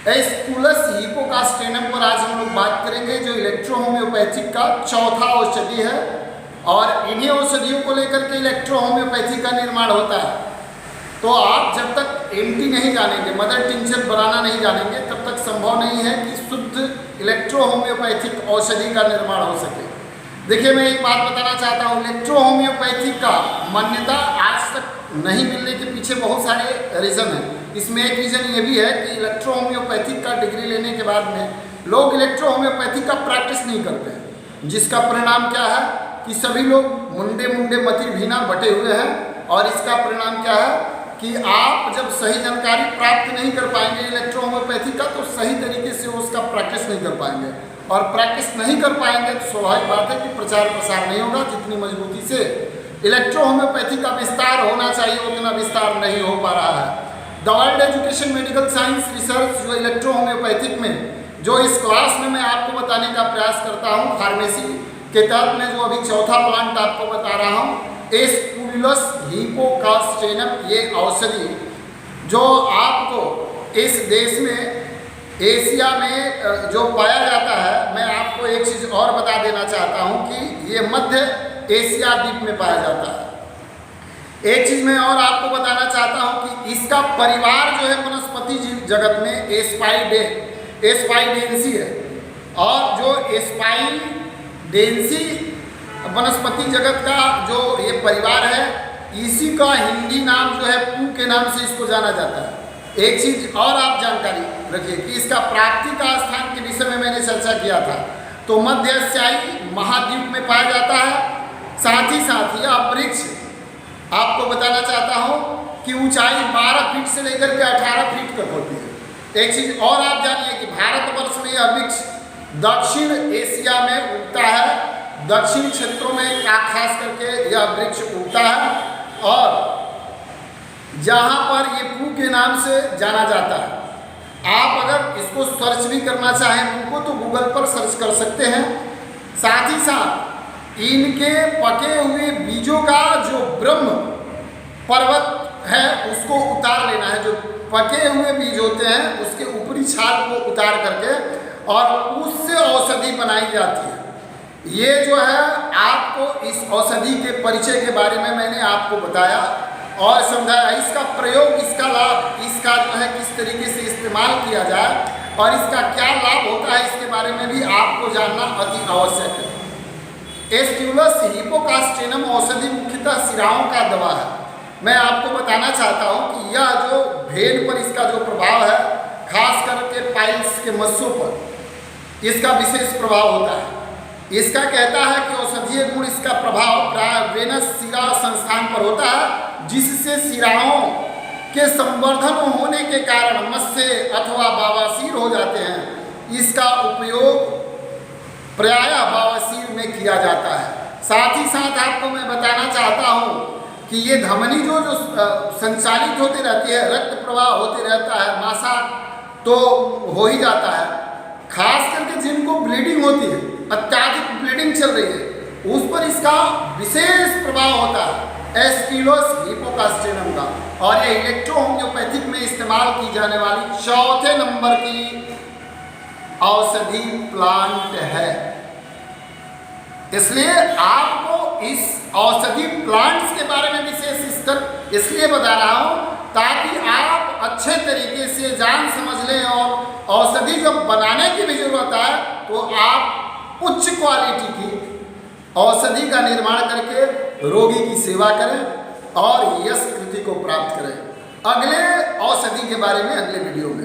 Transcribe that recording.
एस्क्युलस हिपोकास्ट्रेनम पर आज हम लोग बात करेंगे, जो इलेक्ट्रो होम्योपैथिक का चौथा औषधि है और इन्हीं औषधियों को लेकर के इलेक्ट्रो होम्योपैथी का निर्माण होता है। तो आप जब तक एंटी नहीं जानेंगे, मदर टिंचर बनाना नहीं जानेंगे, तब तक संभव नहीं है कि शुद्ध इलेक्ट्रो होम्योपैथिक औषधि का निर्माण हो सके। देखिए, मैं एक बात बताना चाहता हूँ, इलेक्ट्रो होम्योपैथी का मान्यता आज तक नहीं मिलने के पीछे बहुत सारे रीज़न हैं। इसमें एक रीज़न ये भी है कि इलेक्ट्रो होम्योपैथिक का डिग्री लेने के बाद में लोग इलेक्ट्रो होम्योपैथी का प्रैक्टिस नहीं करते हैं, जिसका परिणाम क्या है कि सभी लोग मुंडे मुंडे मति भीना बटे हुए हैं। और इसका परिणाम क्या है कि आप जब सही जानकारी प्राप्त नहीं कर पाएंगे इलेक्ट्रो होम्योपैथी का, तो सही तरीके से उसका प्रैक्टिस नहीं कर पाएंगे, और प्रैक्टिस नहीं कर पाएंगे तो स्वाभाविक बात है कि प्रचार प्रसार नहीं होगा। जितनी मजबूती से इलेक्ट्रो होम्योपैथी का विस्तार होना चाहिए उतना विस्तार नहीं हो पा रहा है। The world education medical science research जो इलेक्ट्रो होम्योपैथिक में, जो इस क्लास में मैं आपको बताने का प्रयास करता हूँ, फार्मेसी के तहत में जो अभी चौथा प्लांट आपको बता रहा हूँ, एस्क्युलस हिपोकास्ट्रेनम, ये औषधि जो आपको इस देश में, एशिया में जो पाया जाता है, मैं आपको एक चीज़ और बता देना चाहता हूँ कि ये मध्य एशिया द्वीप में पाया जाता है। एक चीज़ मैं और आपको बताना चाहता हूँ कि इसका परिवार जो है वनस्पति जगत में एस्पाइडेंसी है, और जो एस्पाइडेंसी वनस्पति जगत का जो ये परिवार है, इसी का हिंदी नाम जो है पू के नाम से इसको जाना जाता है। एक चीज़ और आप जानकारी रखिए कि इसका प्राप्ति का स्थान के विषय में मैंने चर्चा किया था, तो मध्य एशियाई महाद्वीप में पाया जाता है। साथ ही यह वृक्ष आपको बताना चाहता हूँ कि ऊंचाई 12 फीट से लेकर के 18 फीट तक होती है। एक चीज़ और आप जानिए कि भारतवर्ष में यह वृक्ष दक्षिण एशिया में उगता है, दक्षिण क्षेत्रों में खास करके यह वृक्ष उगता है, और जहाँ पर ये पू के नाम से जाना जाता है। आप अगर इसको सर्च भी करना चाहें उनको, तो गूगल पर सर्च कर सकते हैं। साथ ही साथ इनके पके हुए बीजों का जो ब्रह्म पर्वत है उसको उतार लेना है। जो पके हुए बीज होते हैं उसके ऊपरी छाल को उतार करके और उससे औषधि बनाई जाती है। ये जो है आपको इस औषधि के परिचय के बारे में मैंने आपको बताया और समझाया। इसका प्रयोग, इसका लाभ, इसका जो है किस तरीके से इस्तेमाल किया जाए और इसका क्या लाभ होता है, इसके बारे में भी आपको जानना अति आवश्यक है। एस्क्युलस हिपोकास्ट्रेनम औषधि मुख्यतः सिराओं का दवा है। मैं आपको बताना चाहता हूँ कि यह जो भेड़ पर इसका जो प्रभाव है, खास करके पाइल्स के मस्सों पर इसका विशेष प्रभाव होता है। इसका कहता है कि औषधीय गुण, इसका प्रभाव प्राय वेनस सिरा संस्थान पर होता है, जिससे सिराओं के संवर्धन होने के कारण मस्से अथवा बवासीर हो जाते हैं। इसका उपयोग प्रायः बवासीर में किया जाता है। साथ ही साथ आपको मैं बताना चाहता हूँ कि ये धमनी जो संचालित होती रहती है, रक्त प्रवाह होते रहता है, मासा तो हो ही जाता है। खास करके जिनको ब्लीडिंग होती है, अत्याधिक ब्लीडिंग चल रही है, उस पर इसका विशेष प्रभाव होता है एस्क्युलस हिपोकास्ट्रेनम का। और ये इलेक्ट्रो होम्योपैथिक में इस्तेमाल की जाने वाली चौथे नंबर की औषधि प्लांट है। इसलिए आपको इस औषधि प्लांट्स के बारे में विशेष इसलिए बता रहा हूँ ताकि आप अच्छे तरीके से जान समझ लें, और औषधि जब बनाने की भी जरूरत है तो आप उच्च क्वालिटी की औषधि का निर्माण करके रोगी की सेवा करें और यश कृति को प्राप्त करें। अगले औषधि के बारे में अगले वीडियो में